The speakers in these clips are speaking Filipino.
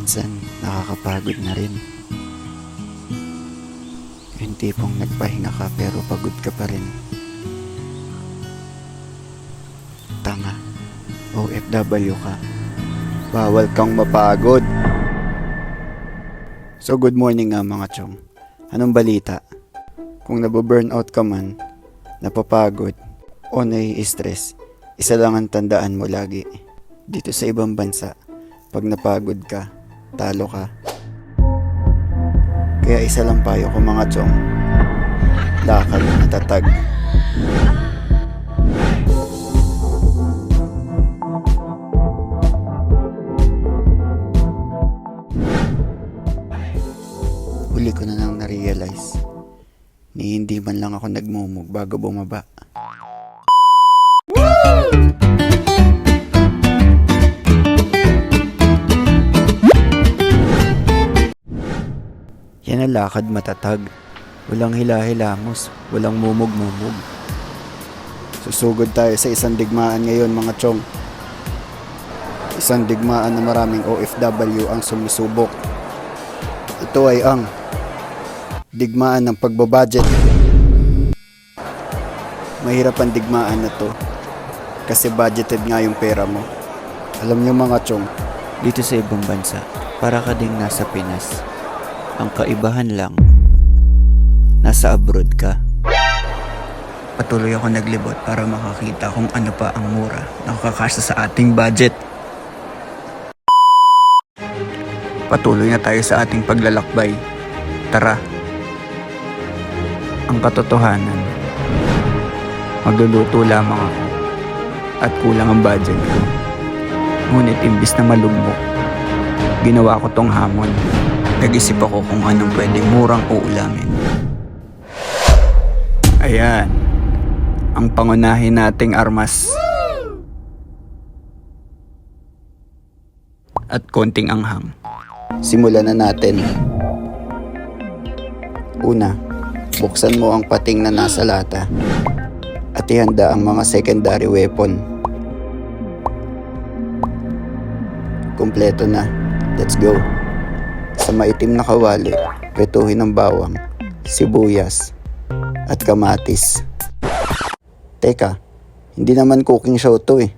minsan nakakapagod na rin. Yung tipong nagpahinga ka pero pagod ka pa rin. Tanga, OFW ka. Bawal kang mapagod. So good morning nga mga chong. Anong balita? Kung nababurnout ka man, napapagod, o nai-stress, isa lang ang tandaan mo lagi. Dito sa ibang bansa, pag napagod ka, talo ka. Kaya isa lang payo ko mga chong, lakad na tatag. Huli ko na nang na-realize, ni hindi man lang ako nagmumug bago bumaba. Yan ang lakad matatag. Walang hila-hilamos, walang mumug-mumug. Susugod tayo sa isang digmaan ngayon mga chong. Isang digmaan na maraming OFW ang sumusubok. Ito ay ang digmaan ng pagbabudget. Mahirap ang digmaan na to kasi budgeted nga yung pera mo. Alam niyo mga chong, dito sa ibang bansa, para ka ding nasa Pinas. Ang kaibahan lang, nasa abroad ka. Patuloy ako naglibot para makakita kung ano pa ang mura na kakasya sa ating budget. Patuloy na tayo sa ating paglalakbay. Tara. Ang katotohanan, magluluto lamang ako at kulang ang budget ko. Ngunit imbis na malugmok, ginawa ko tong hamon. Nag-isip ako kung anong pwedeng murang uulamin. Ayan, ang pangunahin nating armas. At konting anghang. Simulan na natin. Una, buksan mo ang pating na nasa lata at ihanda ang mga secondary weapon. Kumpleto na. Let's go. Sa maitim na kawali, pretuhin ng bawang, sibuyas, at kamatis. Teka, hindi naman cooking show to eh.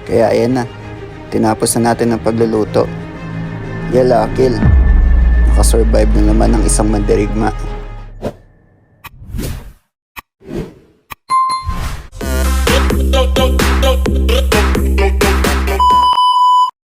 Kaya ayan na, tinapos na natin ang pagluluto. Yala, kill. Nakasurvive na naman ang isang mandirigma. Don't